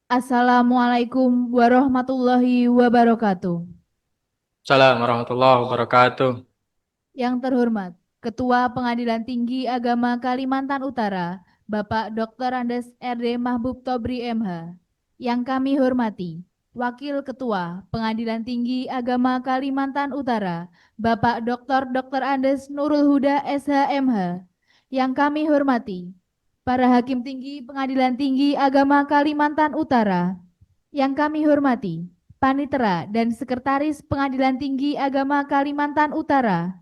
Assalamualaikum warahmatullahi wabarakatuh. Assalamualaikum warahmatullahi wabarakatuh. Yang terhormat, Ketua Pengadilan Tinggi Agama Kalimantan Utara, Bapak Dr. Andes RD Mahbub Tobri MH. Yang kami hormati, Wakil Ketua Pengadilan Tinggi Agama Kalimantan Utara, Bapak Dr. Andes Nurul Huda SH.MH. Yang kami hormati, para Hakim Tinggi Pengadilan Tinggi Agama Kalimantan Utara. Yang kami hormati, Panitera dan Sekretaris Pengadilan Tinggi Agama Kalimantan Utara.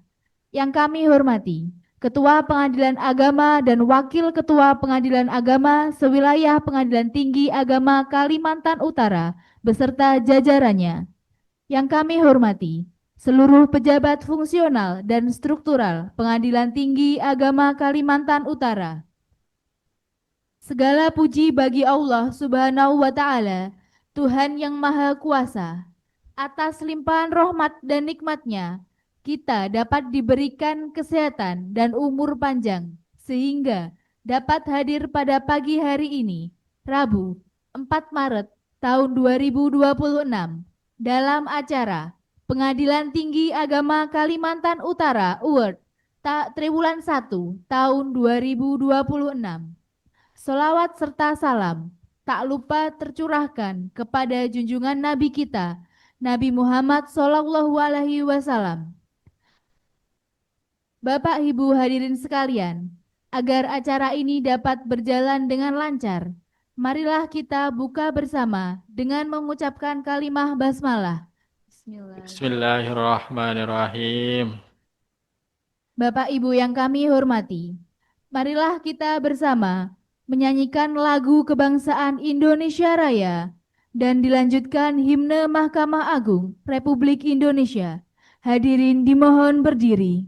Yang kami hormati, Ketua Pengadilan Agama dan Wakil Ketua Pengadilan Agama sewilayah Pengadilan Tinggi Agama Kalimantan Utara beserta jajarannya. Yang kami hormati, seluruh pejabat fungsional dan struktural Pengadilan Tinggi Agama Kalimantan Utara. Segala puji bagi Allah Subhanahu wa Ta'ala, Tuhan yang Maha Kuasa. Atas limpahan rahmat dan nikmat-Nya, kita dapat diberikan kesehatan dan umur panjang, sehingga dapat hadir pada pagi hari ini, Rabu 4 Maret tahun 2026, dalam acara Pengadilan Tinggi Agama Kalimantan Utara Award Triwulan 1 tahun 2026. Selawat serta salam tak lupa tercurahkan kepada junjungan Nabi kita, Nabi Muhammad Sallallahu Alaihi Wasallam. Bapak Ibu hadirin sekalian, agar acara ini dapat berjalan dengan lancar, marilah kita buka bersama dengan mengucapkan kalimah basmalah. Bismillah. Bismillahirrahmanirrahim. Bapak Ibu yang kami hormati, marilah kita bersama menyanyikan lagu kebangsaan Indonesia Raya dan dilanjutkan himne Mahkamah Agung Republik Indonesia. Hadirin dimohon berdiri.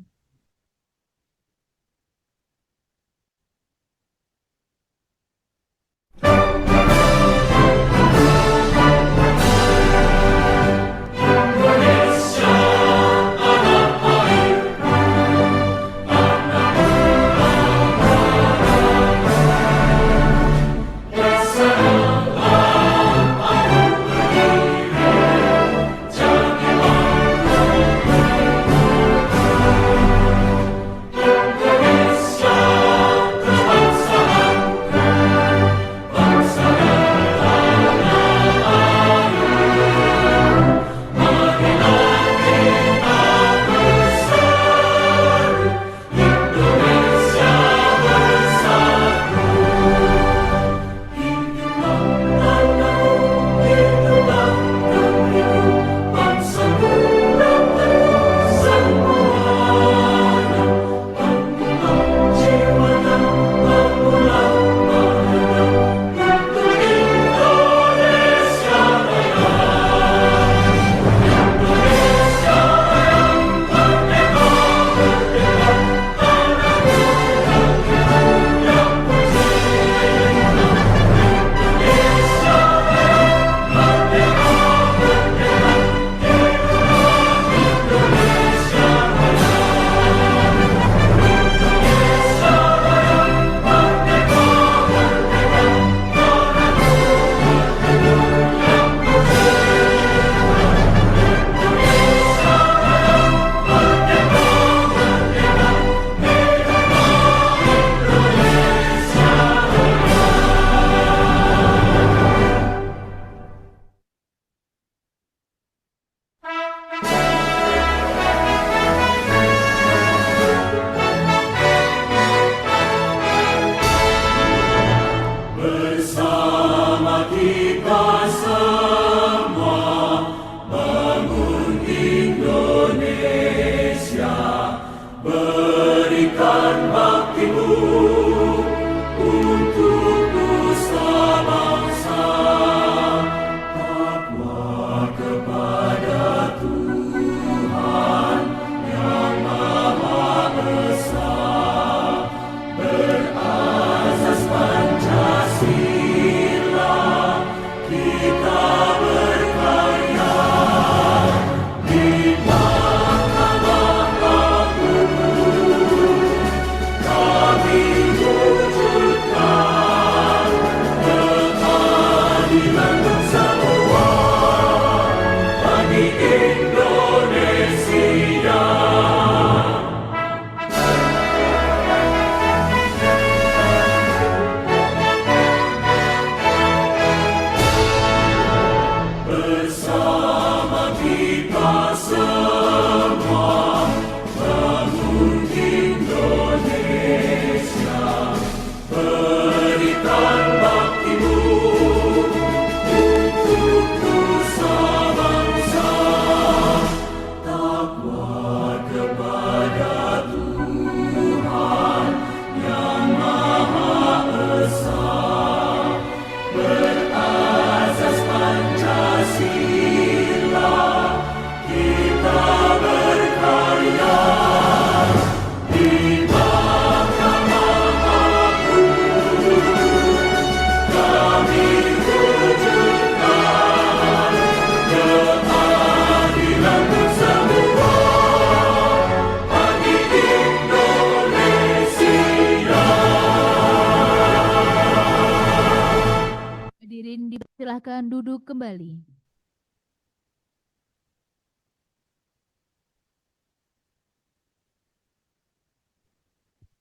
dipersilahkan duduk kembali.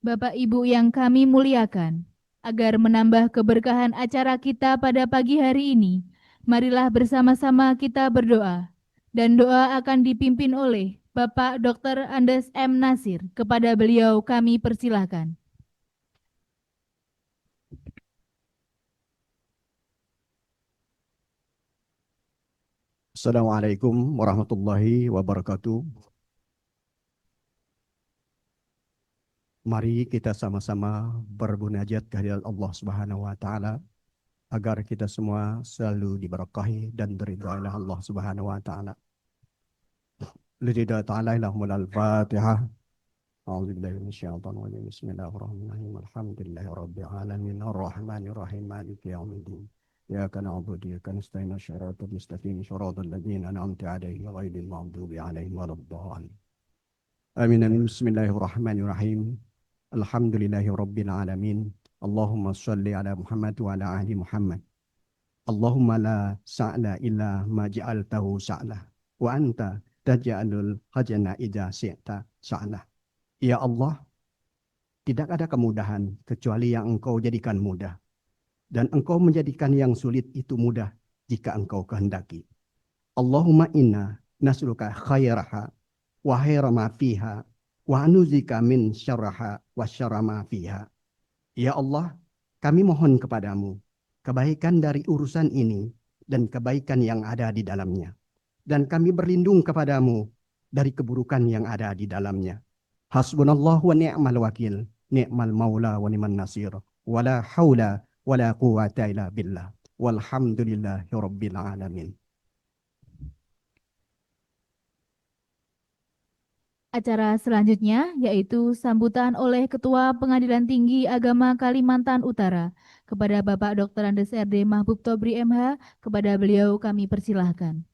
Bapak Ibu yang kami muliakan, agar menambah keberkahan acara kita pada pagi hari ini, marilah bersama-sama kita berdoa. Dan doa akan dipimpin oleh Bapak Dr. Andes M. Nasir. Kepada beliau kami persilahkan. Assalamualaikum warahmatullahi wabarakatuh. Mari kita sama-sama bermunajat kehadirat Allah Subhanahu wa taala agar kita semua selalu diberkahi dan diridhai oleh Allah Subhanahu wa taala. Lillahi ta'ala ilahumul al-Fatihah. A'udzubillahi minasyaitonir rajim. Bismillahirrahmanirrahim. Alhamdulillahi rabbil alamin arrahmanir rahim maliki yaumiddin. Iyyaka na'budu wa iyyaka nasta'in shiratal mustaqim shiratal ladzina an'amta 'alaihim ghairil maghdubi 'alaihim waladdallin. Amin amin. Bismillahirrahmanirrahim. Alhamdulillahi rabbil alamin. Allahumma shalli ala Muhammad wa ala ali Muhammad. Allahumma la sa'la illa ma ja'altahu sa'lah wa anta taj'alul hajana idza syi'ta sa'lah. Ya Allah, tidak ada kemudahan kecuali yang Engkau jadikan mudah. Dan Engkau menjadikan yang sulit itu mudah jika Engkau kehendaki. Allahumma inna nas'aluka khairaha wa khaira ma fiha wa anuzika min syarraha wa syarra ma fiha. Ya Allah, kami mohon kepadamu kebaikan dari urusan ini dan kebaikan yang ada di dalamnya. Dan kami berlindung kepadamu dari keburukan yang ada di dalamnya. Hasbunallahu wa ni'mal wakil, ni'mal maula wa ni'man nasir, wala haula wala quwata illa billah. Walhamdulillahi rabbil alamin. Acara selanjutnya yaitu sambutan oleh Ketua Pengadilan Tinggi Agama Kalimantan Utara kepada Bapak Dr. Andes RD Mahbub Tobri MH. Kepada beliau kami persilahkan.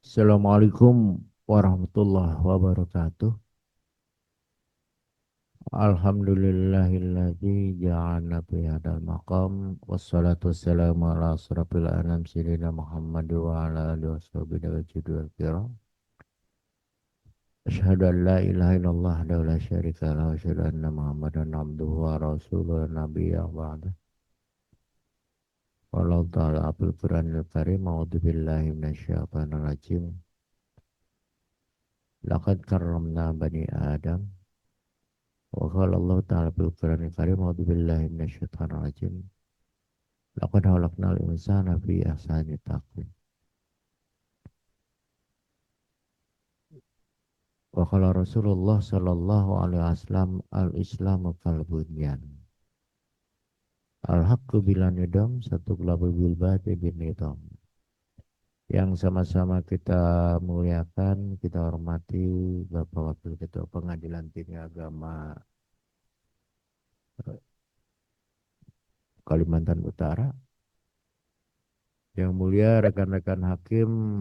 Assalamualaikum warahmatullahi wabarakatuh. Alhamdulillahilladzi ja'alna fi hadzal maqam wassalatu wassalamu ala asrofil anam sayyidina Muhammad wa ala alihi washabihi wal kiram. Asyhadu an la ilaha illallah wa la syarika lahu wa asyhadu anna Muhammadan abduhu wa rasuluhu nabiyya ba'da. Wallahu ta'ala abul Qur'anil Karim. A'udzu billahi minasyaitonir rajim. Laqad karramna bani Adam. Wa qala Allah ta'ala bil Qur'anil Karim. A'udzu billahi minasyaitonir rajim. Laqad khalaqnal insana fi ahsani taqwim. Wa qala Rasulullah sallallahu alaihi wasallam al-islamu kal bunyan. Al-haqqu bila nidam satu kelabu bil bati bin nidam. Yang sama-sama kita muliakan, kita hormati Bapak Wakil Ketua Pengadilan Tinggi Agama Kalimantan Utara. Yang mulia rekan-rekan hakim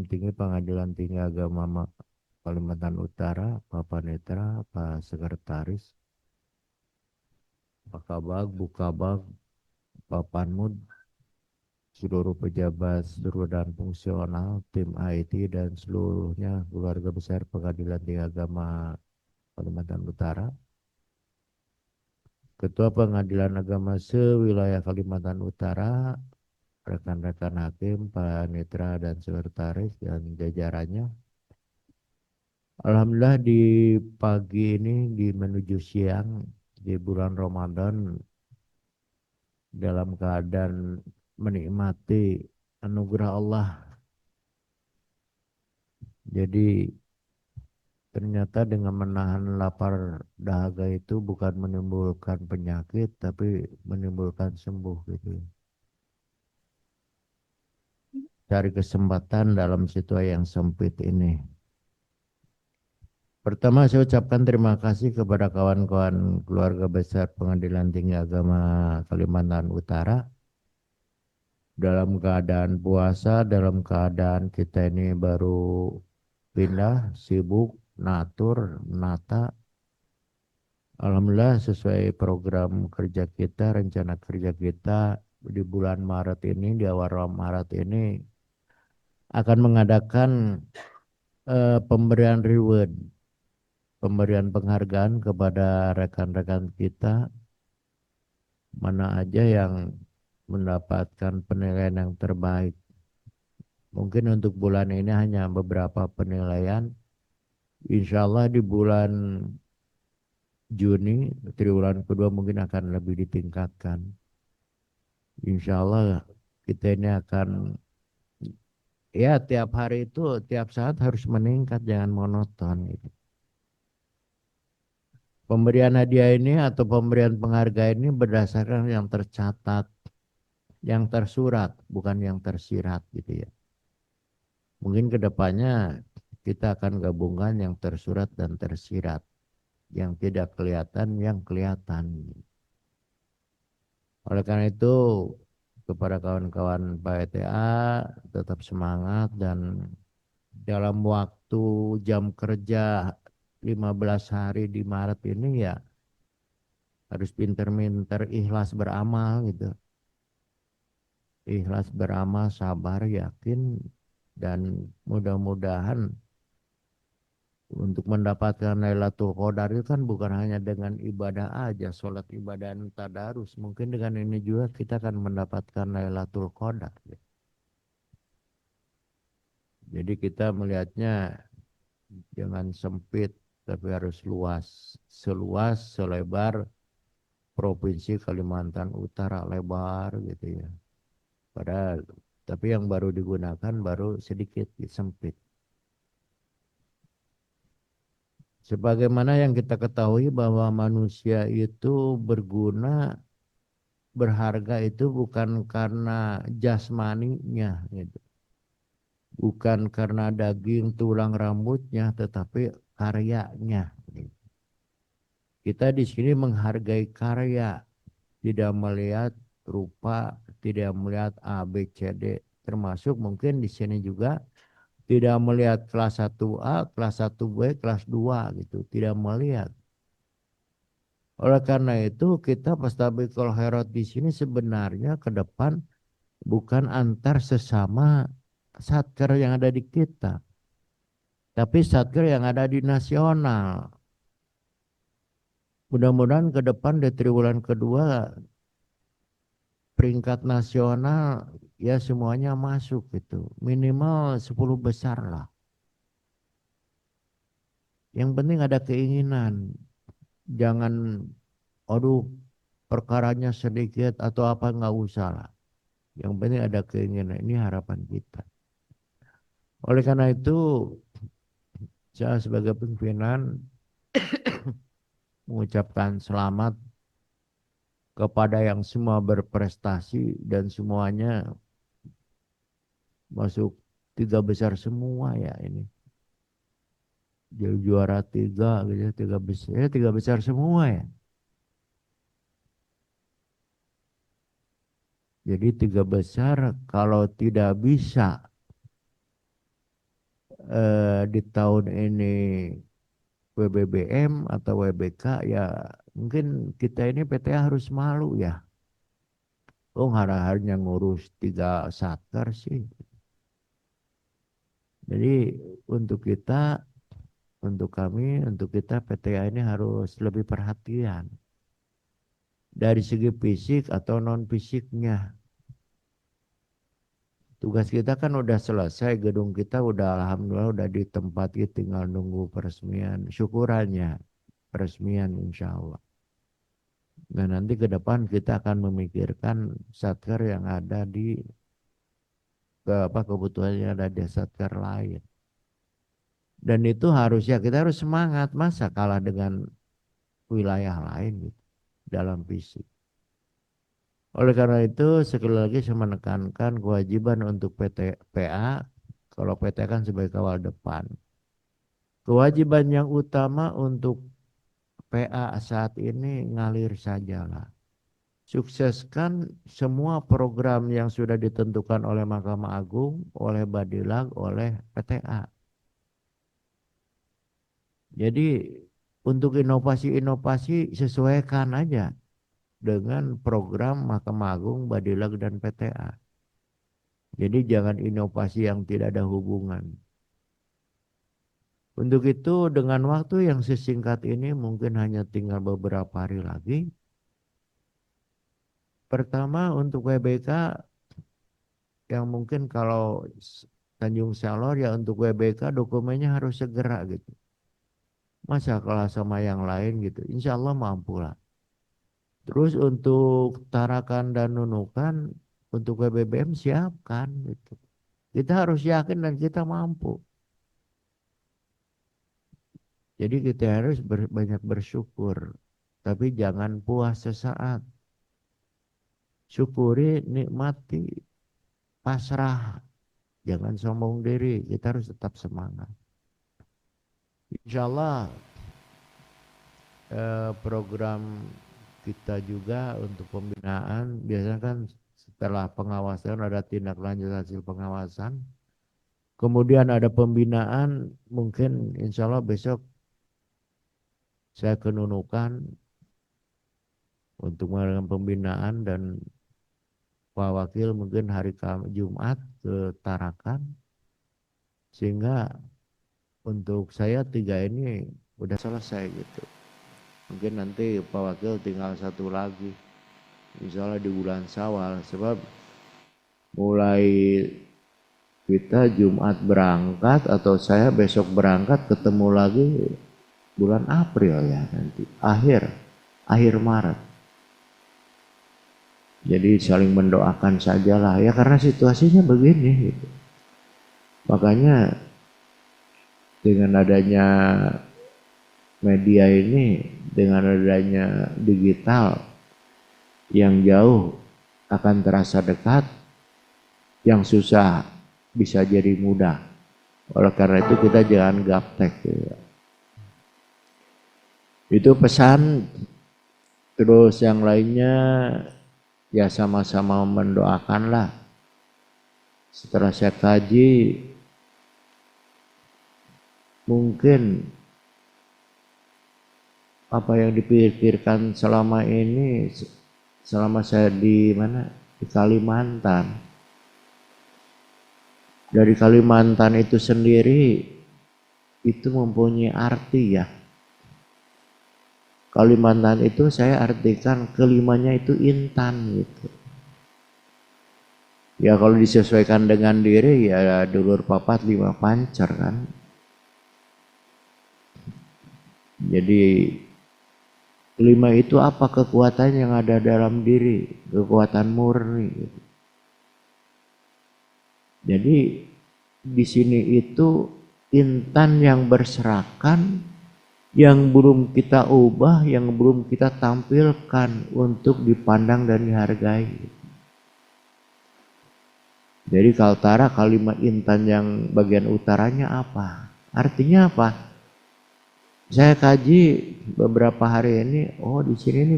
tinggi Pengadilan Tinggi Agama Kalimantan Utara, Pak Panetra, Pak Sekretaris, Pak Kabag, Bu Kabag, Pak Panmud, seluruh pejabat, seluruh dan fungsional, tim IT dan seluruhnya keluarga besar Pengadilan Tinggi Agama Kalimantan Utara, Ketua Pengadilan Agama se-wilayah Kalimantan Utara, rekan-rekan hakim, Pak Netra dan sekretaris dan jajarannya. Alhamdulillah di pagi ini di menuju siang di bulan Ramadan dalam keadaan menikmati anugerah Allah. Jadi ternyata dengan menahan lapar dahaga itu bukan menimbulkan penyakit tapi menimbulkan sembuh gitu. Cari kesempatan dalam situasi yang sempit ini. Pertama saya ucapkan terima kasih kepada kawan-kawan keluarga besar Pengadilan Tinggi Agama Kalimantan Utara. Dalam keadaan puasa, dalam keadaan kita ini baru pindah, sibuk, natur, menata. Alhamdulillah sesuai program kerja kita, rencana kerja kita di bulan Maret ini, di awal Maret ini akan mengadakan pemberian reward, pemberian penghargaan kepada rekan-rekan kita mana aja yang mendapatkan penilaian yang terbaik. Mungkin untuk bulan ini hanya beberapa penilaian. Insya Allah di bulan Juni, triwulan kedua mungkin akan lebih ditingkatkan. Insya Allah kita ini akan, ya tiap hari itu, tiap saat harus meningkat, jangan monoton gitu. Pemberian hadiah ini atau pemberian penghargaan ini berdasarkan yang tercatat, yang tersurat, bukan yang tersirat gitu ya. Mungkin kedepannya kita akan gabungkan yang tersurat dan tersirat, yang tidak kelihatan, yang kelihatan. Oleh karena itu, kepada kawan-kawan PTA tetap semangat dan dalam waktu jam kerja 15 hari di Maret ini ya harus pinter-pinter ikhlas beramal gitu. Ikhlas beramal, sabar, yakin, dan mudah-mudahan untuk mendapatkan Lailatul Qadar itu kan bukan hanya dengan ibadah aja, sholat ibadah dan tadarus. Mungkin dengan ini juga kita akan mendapatkan Lailatul Qadar. Jadi kita melihatnya jangan sempit, tapi harus luas. Seluas, selebar Provinsi Kalimantan Utara, lebar gitu ya. Padahal, tapi yang baru digunakan baru sedikit, sempit. Sebagaimana yang kita ketahui bahwa manusia itu berguna, berharga itu bukan karena jasmaninya, gitu. Bukan karena daging, tulang, rambutnya, tetapi karyanya. Gitu. Kita di sini menghargai karya, tidak melihat rupa, tidak melihat A, B, C, D. Termasuk mungkin di sini juga tidak melihat kelas 1A, kelas 1B, kelas 2 gitu, tidak melihat. Oleh karena itu kita Pastabikul Khairat di sini sebenarnya ke depan bukan antar sesama satker yang ada di kita, tapi satker yang ada di nasional. Mudah-mudahan ke depan di triwulan kedua peringkat nasional ya semuanya masuk gitu, minimal 10 besar lah. Yang penting ada keinginan. Jangan, aduh perkaranya sedikit atau apa, nggak usah lah. Yang penting ada keinginan, ini harapan kita. Oleh karena itu, saya sebagai pimpinan mengucapkan selamat kepada yang semua berprestasi dan semuanya masuk 3 besar semua ya ini. Jadi juara 3 gitu, 3 besar, ya 3 besar semua ya. Jadi 3 besar kalau tidak bisa di tahun ini WBBM atau WBK ya mungkin kita ini PTA harus malu ya. Oh hanya ngurus 3 satker sih. Jadi untuk kita, untuk kami, untuk kita PTA ini harus lebih perhatian. Dari segi fisik atau non fisiknya. Tugas kita kan udah selesai, gedung kita udah alhamdulillah udah ditempati, tinggal nunggu peresmian, syukurannya peresmian insya Allah. Nah nanti ke depan kita akan memikirkan satker yang ada di kebutuhannya ada di satker lain. Dan itu harusnya kita harus semangat, masa kalah dengan wilayah lain gitu, dalam fisik. Oleh karena itu sekali lagi saya menekankan kewajiban untuk PA, kalau PTA kan sebagai kawal depan. Kewajiban yang utama untuk PA saat ini ngalir sajalah. Sukseskan semua program yang sudah ditentukan oleh Mahkamah Agung, oleh Badilag, oleh PTA. Jadi untuk inovasi-inovasi sesuaikan aja. dengan program Mahkamah Agung, Badilag dan PTA. Jadi jangan inovasi yang tidak ada hubungan. Untuk itu dengan waktu yang sesingkat ini mungkin hanya tinggal beberapa hari lagi. Pertama untuk WBK yang mungkin kalau Tanjung Salor ya untuk WBK dokumennya harus segera gitu. Masa kalah sama yang lain gitu. Insya Allah mampu lah. Terus untuk Tarakan dan Nunukan untuk WBBM siapkan gitu. Kita harus yakin dan kita mampu. Jadi kita harus banyak bersyukur. Tapi jangan puas sesaat. Syukuri, nikmati, pasrah. Jangan sombong diri. Kita harus tetap semangat. Insya Allah program kita juga untuk pembinaan. Biasanya kan setelah pengawasan ada tindak lanjut hasil pengawasan. Kemudian ada pembinaan. Mungkin insya Allah besok saya ke Nunukan untuk melakukan pembinaan dan Pak Wakil mungkin hari Jumat ke Tarakan. Sehingga untuk saya 3 ini udah selesai gitu. Mungkin nanti Pak Wakil tinggal 1 lagi. Insya Allah di bulan Syawal. Sebab mulai kita Jumat berangkat atau saya besok berangkat ketemu lagi bulan April ya nanti. Akhir Maret. Jadi saling mendoakan sajalah ya karena situasinya begini gitu. Makanya dengan adanya media ini, dengan adanya digital yang jauh akan terasa dekat, yang susah bisa jadi mudah. Oleh karena itu kita jangan gaptek. Ya. Itu pesan. Terus yang lainnya ya sama-sama mendoakanlah. Setelah saya kaji, mungkin apa yang dipikirkan selama ini, selama saya di mana? Di Kalimantan. Dari Kalimantan itu sendiri, itu mempunyai arti ya. Kalimantan itu saya artikan kelimanya itu intan gitu. Ya kalau disesuaikan dengan diri ya dulur papat 5 pancer kan. Jadi 5 itu apa kekuatan yang ada dalam diri, kekuatan murni. Gitu. Jadi di sini itu intan yang berserakan, yang belum kita ubah, yang belum kita tampilkan untuk dipandang dan dihargai. Jadi Kaltara kalimat intan yang bagian utaranya apa? Artinya apa? Saya kaji beberapa hari ini, oh di sini ini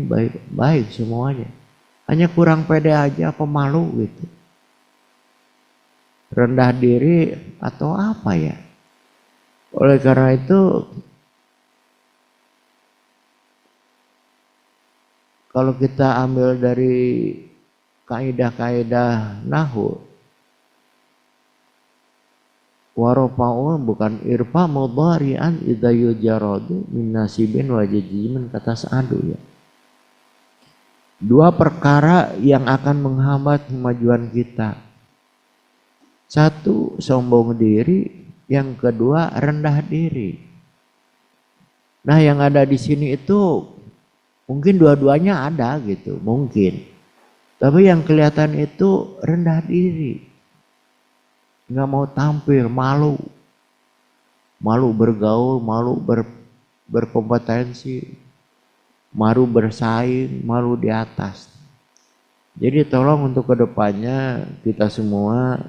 baik semuanya. Hanya kurang pede aja, pemalu gitu. Rendah diri atau apa ya? Oleh karena itu kalau kita ambil dari kaidah-kaidah nahwu, warofa'u bukan irfa mudhari'an idza yujaradu min nasibin wa jazimin kata Sa'adu ya. 2 perkara yang akan menghambat kemajuan kita. 1 sombong diri, yang kedua rendah diri. Nah, yang ada di sini itu mungkin dua-duanya ada gitu, mungkin. Tapi yang kelihatan itu rendah diri. Nggak mau tampil, malu. Malu bergaul, malu berkompetensi, malu bersaing, malu di atas. Jadi tolong untuk kedepannya kita semua,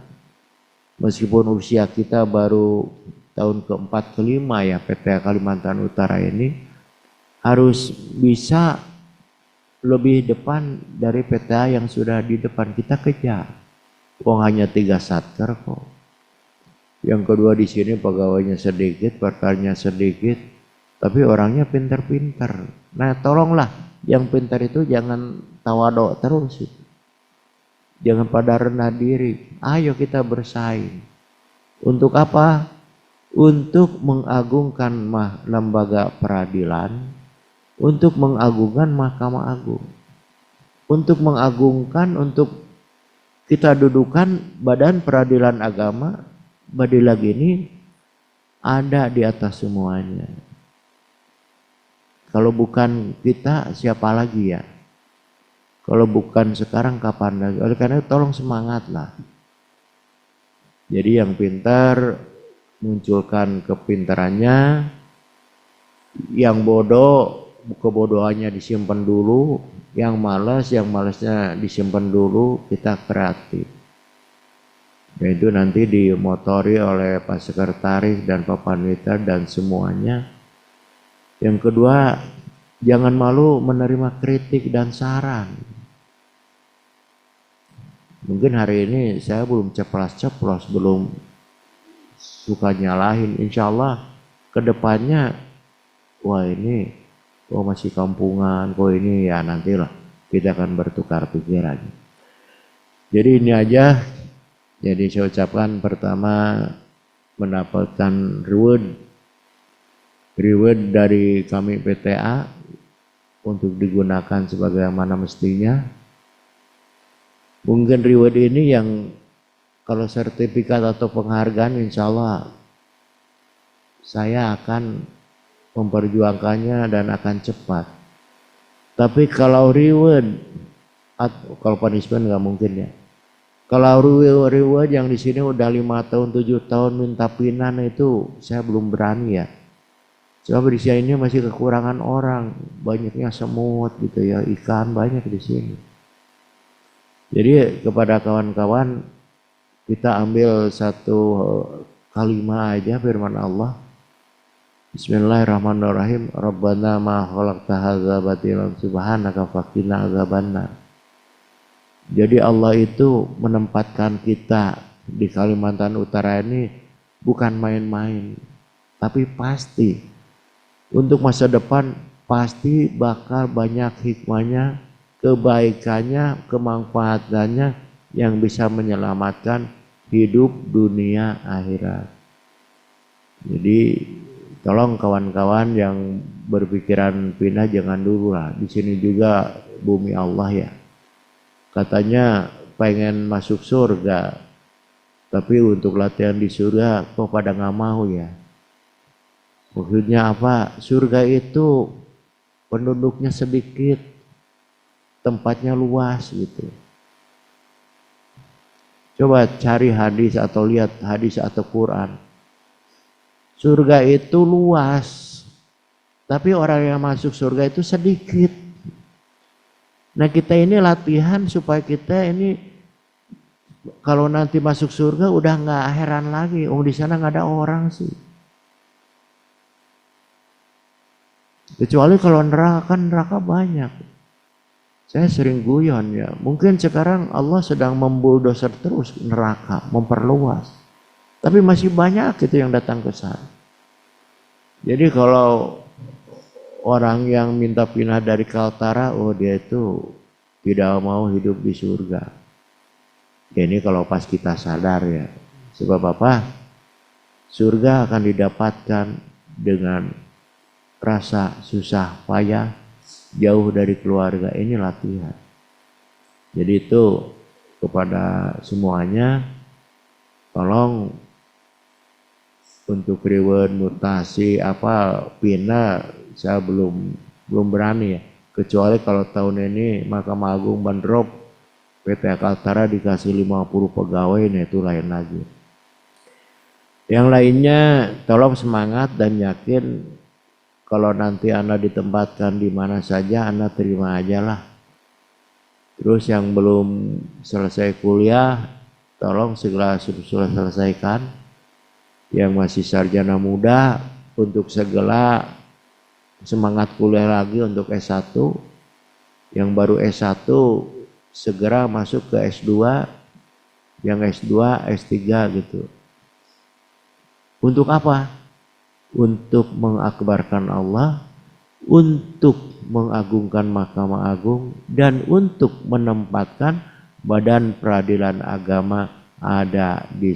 meskipun usia kita baru tahun ke-4 ke-5 ya PTA Kalimantan Utara ini, harus bisa lebih depan dari PTA yang sudah di depan kita kejar. Wong hanya 3 satker kok. Yang kedua di sini pegawainya sedikit, perkaranya sedikit, tapi orangnya pinter-pinter. Nah tolonglah yang pintar itu jangan tawaduk terus. Jangan pada rendah diri. Ayo kita bersaing. Untuk apa? Untuk mengagungkan lembaga peradilan, untuk mengagungkan Mahkamah Agung, untuk mengagungkan, untuk kita dudukan Badan Peradilan Agama. Badilag ini ada di atas semuanya. Kalau bukan kita, siapa lagi ya? Kalau bukan sekarang, kapan lagi? Oleh karena itu tolong semangatlah. Jadi yang pintar munculkan kepintarannya, yang bodoh kebodohannya disimpan dulu, yang malasnya disimpan dulu, kita kreatif. Dan itu nanti dimotori oleh Pak Sekretaris dan Pak Panwita dan semuanya. Yang kedua, jangan malu menerima kritik dan saran. Mungkin hari ini saya belum ceplas-ceplos, belum suka nyalahin. Insya Allah kedepannya, wah ini kok masih kampungan, kok ini ya nantilah kita akan bertukar pikiran. Jadi ini aja. Jadi saya ucapkan pertama mendapatkan reward dari kami PTA untuk digunakan sebagaimana mestinya. Mungkin reward ini yang kalau sertifikat atau penghargaan insya Allah saya akan memperjuangkannya dan akan cepat. Tapi kalau reward atau kalau punishment nggak mungkin ya. Kalau reward yang di sini udah 5 tahun 7 tahun minta pinan itu saya belum berani ya. Sebab di sini masih kekurangan orang, banyaknya semut gitu ya, ikan banyak di sini. Jadi kepada kawan-kawan kita ambil satu kalimat aja firman Allah. Bismillahirrahmanirrahim. Rabbana ma khalaqta hadza batilan subhanaka faqina adzabannar. Jadi Allah itu menempatkan kita di Kalimantan Utara ini bukan main-main, tapi pasti untuk masa depan pasti bakal banyak hikmahnya, kebaikannya, kemanfaatannya yang bisa menyelamatkan hidup dunia akhirat. Jadi tolong kawan-kawan yang berpikiran pindah jangan dulu lah. Di sini juga bumi Allah ya. Katanya pengen masuk surga, tapi untuk latihan di surga kok pada nggak mau ya. Maksudnya apa? Surga itu penduduknya sedikit, tempatnya luas gitu. Coba cari hadis atau lihat hadis atau Quran. Surga itu luas, tapi orang yang masuk surga itu sedikit. Nah kita ini latihan supaya kita ini kalau nanti masuk surga udah nggak heran lagi. Di sana nggak ada orang sih. Kecuali kalau neraka, kan neraka banyak. Saya sering guyon ya. Mungkin sekarang Allah sedang membuldoser terus neraka, memperluas. Tapi masih banyak itu yang datang ke sana. Jadi kalau orang yang minta pindah dari Kaltara, dia itu tidak mau hidup di surga. Ya ini kalau pas kita sadar ya. Sebab apa? Surga akan didapatkan dengan rasa susah payah, jauh dari keluarga. Ini latihan. Jadi itu kepada semuanya, tolong untuk reward, mutasi, pindah, saya belum berani ya. Kecuali kalau tahun ini Mahkamah Agung bandrop PT Kaltara dikasih 50 pegawai, nah itu lain lagi. Yang lainnya tolong semangat dan yakin kalau nanti Anda ditempatkan di mana saja, Anda terima aja lah. Terus yang belum selesai kuliah, tolong segera selesaikan. Yang masih sarjana muda untuk segera semangat kuliah lagi untuk S1. Yang baru S1 segera masuk ke S2. Yang S2, S3 gitu. Untuk apa? Untuk mengakbarkan Allah, untuk mengagungkan Mahkamah Agung dan untuk menempatkan badan peradilan agama ada di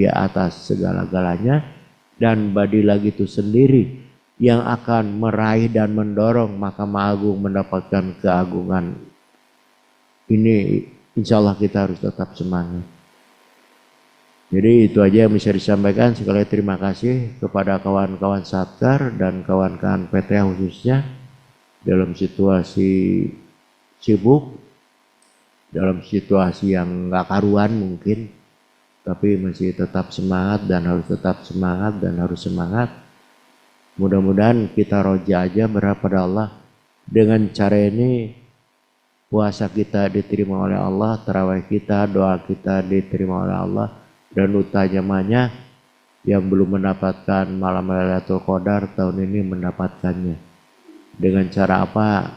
atas segala-galanya, dan badilag itu sendiri yang akan meraih dan mendorong Mahkamah Agung mendapatkan keagungan. Ini insya Allah kita harus tetap semangat. Jadi itu aja yang bisa disampaikan. Sekali terima kasih kepada kawan-kawan Satkar dan kawan-kawan PTA khususnya dalam situasi sibuk, dalam situasi yang gak karuan mungkin, tapi masih tetap semangat dan harus tetap semangat dan harus semangat. Mudah-mudahan kita roja aja berharap pada Allah. Dengan cara ini puasa kita diterima oleh Allah, tarawih kita, doa kita diterima oleh Allah, dan utamanya yang belum mendapatkan malam Lailatul Qadar tahun ini mendapatkannya. Dengan cara apa?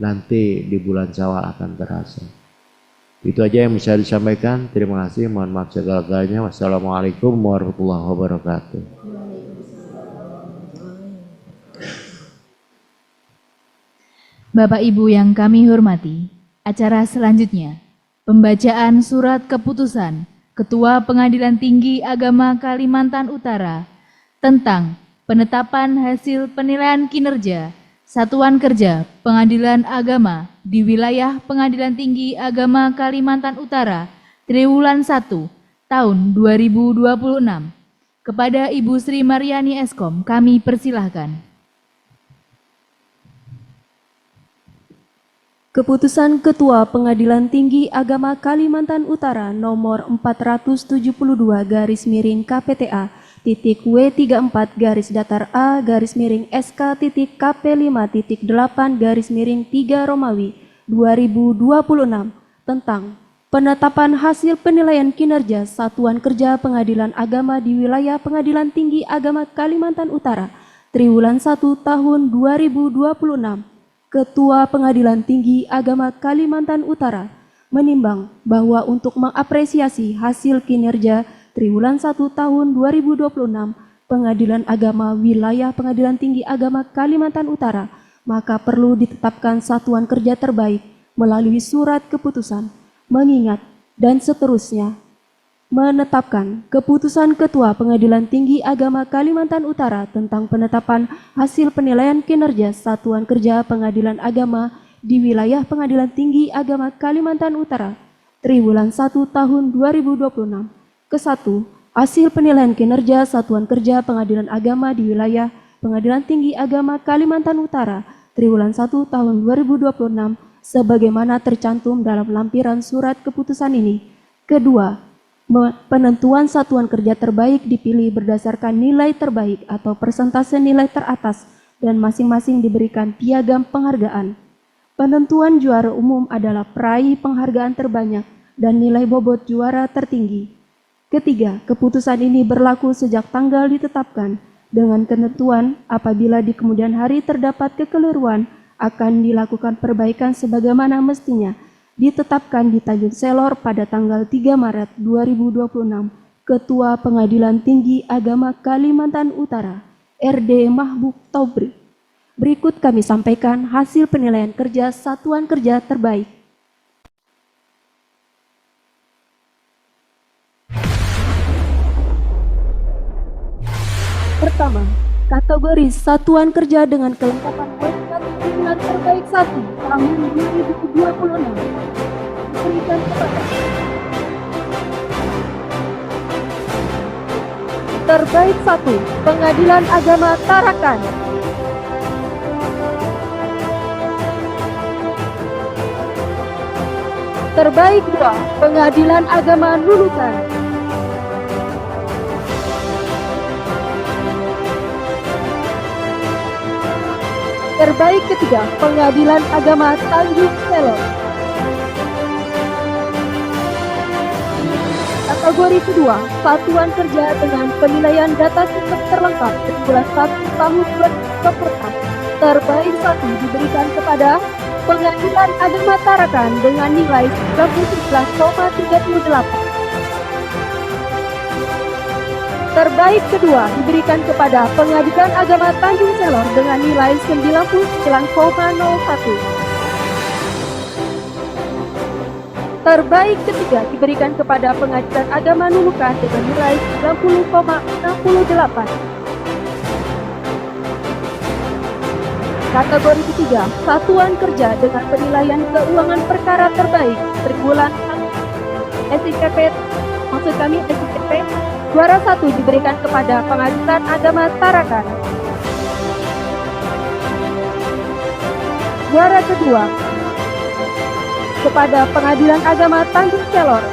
Nanti di bulan Syawal akan terasa. Itu aja yang bisa disampaikan. Terima kasih. Mohon maaf segala-galanya. Wassalamualaikum warahmatullahi wabarakatuh. Bapak Ibu yang kami hormati, acara selanjutnya pembacaan surat keputusan Ketua Pengadilan Tinggi Agama Kalimantan Utara tentang penetapan hasil penilaian kinerja Satuan Kerja Pengadilan Agama di wilayah Pengadilan Tinggi Agama Kalimantan Utara triwulan 1 tahun 2026. Kepada Ibu Sri Mariani Eskom kami persilahkan. Keputusan Ketua Pengadilan Tinggi Agama Kalimantan Utara nomor 472/KPTA W.A/SK.KP5.8/3 Romawi 2026 tentang penetapan hasil penilaian kinerja Satuan Kerja Pengadilan Agama di wilayah Pengadilan Tinggi Agama Kalimantan Utara triwulan 1 tahun 2026. Ketua Pengadilan Tinggi Agama Kalimantan Utara menimbang bahwa untuk mengapresiasi hasil kinerja triwulan 1 tahun 2026 Pengadilan Agama wilayah Pengadilan Tinggi Agama Kalimantan Utara, maka perlu ditetapkan satuan kerja terbaik melalui surat keputusan, mengingat dan seterusnya. Menetapkan keputusan Ketua Pengadilan Tinggi Agama Kalimantan Utara tentang penetapan hasil penilaian kinerja Satuan Kerja Pengadilan Agama di wilayah Pengadilan Tinggi Agama Kalimantan Utara triwulan 1 tahun 2026. Ke-1, hasil penilaian kinerja Satuan Kerja Pengadilan Agama di wilayah Pengadilan Tinggi Agama Kalimantan Utara triwulan 1 tahun 2026 sebagaimana tercantum dalam lampiran surat keputusan ini. Kedua, penentuan satuan kerja terbaik dipilih berdasarkan nilai terbaik atau persentase nilai teratas dan masing-masing diberikan piagam penghargaan. Penentuan juara umum adalah peraih penghargaan terbanyak dan nilai bobot juara tertinggi. Ketiga, keputusan ini berlaku sejak tanggal ditetapkan dengan ketentuan apabila di kemudian hari terdapat kekeliruan akan dilakukan perbaikan sebagaimana mestinya. Ditetapkan di Tanjung Selor pada tanggal 3 Maret 2026, Ketua Pengadilan Tinggi Agama Kalimantan Utara, RD Mahbub Tobri. Berikut kami sampaikan hasil penilaian kerja Satuan Kerja Terbaik. Pertama, kategori Satuan Kerja dengan kelengkapan kualifikasi pimpinan terbaik 1 tahun 2026 diberikan kepada terbaik 1 Pengadilan Agama Tarakan, terbaik 2 Pengadilan Agama Nunukan, terbaik ketiga Pengadilan Agama Tanjung Selor. Kategori kedua, Satuan Kerja dengan penilaian data sistem terlengkap triwulan 1 tahun 2024. Terbaik 1 diberikan kepada Pengadilan Agama Tarakan dengan nilai 93,38. terbaik kedua diberikan kepada Pengadilan Agama Tanjung Selor dengan nilai 99,01. Terbaik ketiga diberikan kepada Pengadilan Agama Nunukan dengan nilai 90,68. Kategori ketiga, Satuan Kerja dengan penilaian keuangan perkara terbaik triwulan SIPP, maksud kami SIPP, juara 1 diberikan kepada Pengadilan Agama Tarakan. Juara kedua kepada Pengadilan Agama Tanjung Selor.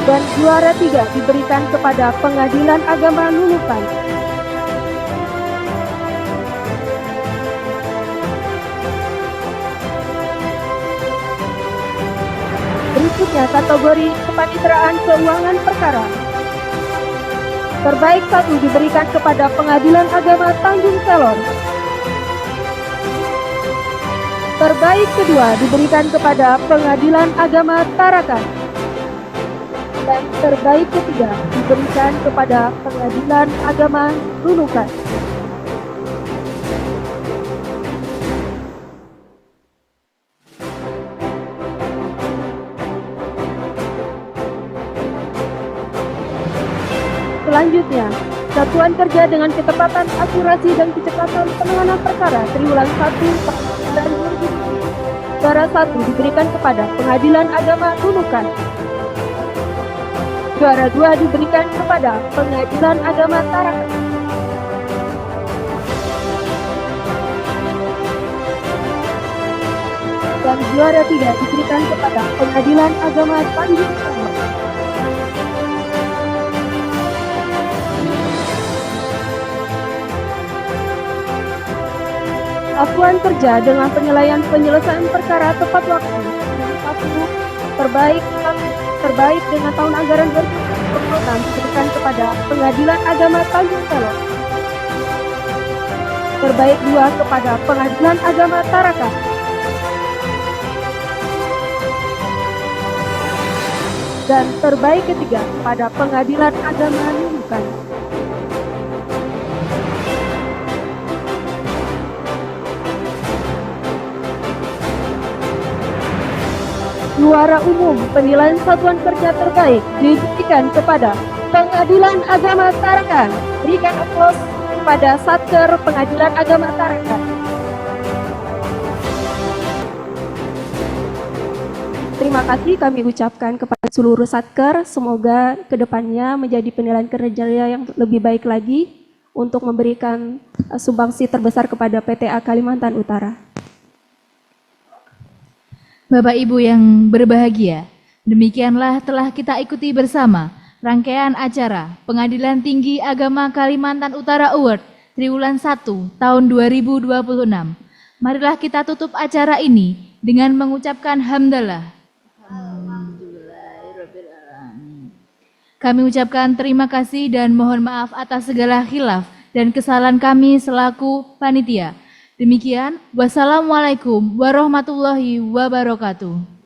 Dan juara 3 diberikan kepada Pengadilan Agama Nunukan. Berikutnya kategori kepaniteraan keuangan perkara. Terbaik 1 diberikan kepada Pengadilan Agama Tanjung Selor. Terbaik kedua diberikan kepada Pengadilan Agama Tarakan. Dan terbaik ketiga diberikan kepada Pengadilan Agama Nunukan. Selanjutnya, Satuan Kerja dengan Ketepatan Akurasi dan Kecepatan Penanganan Perkara triwulan 1 dan 2020. Juara 1 diberikan kepada Pengadilan Agama Nunukan. Juara 2 diberikan kepada Pengadilan Agama Tarakan. Dan juara 3 diberikan kepada Pengadilan Agama Tanjung Selor. Satuan Kerja dengan penilaian penyelesaian perkara tepat waktu. Yang 1 terbaik dengan tahun anggaran 2026 diberikan kepada Pengadilan Agama Tanjung Selor. Terbaik 2 kepada Pengadilan Agama Tarakan. Dan terbaik ketiga kepada Pengadilan Agama Nunukan. Juara umum penilaian Satuan Kerja terbaik diberikan kepada Pengadilan Agama Tarakan. Berikan aplaus kepada Satker Pengadilan Agama Tarakan. Terima kasih kami ucapkan kepada seluruh Satker. Semoga kedepannya menjadi penilaian kerja yang lebih baik lagi untuk memberikan sumbangsi terbesar kepada PTA Kalimantan Utara. Bapak Ibu yang berbahagia, demikianlah telah kita ikuti bersama rangkaian acara Pengadilan Tinggi Agama Kalimantan Utara Award Triwulan 1 tahun 2026. Marilah kita tutup acara ini dengan mengucapkan hamdalah. Kami ucapkan terima kasih dan mohon maaf atas segala khilaf dan kesalahan kami selaku panitia. Demikian, wassalamualaikum warahmatullahi wabarakatuh.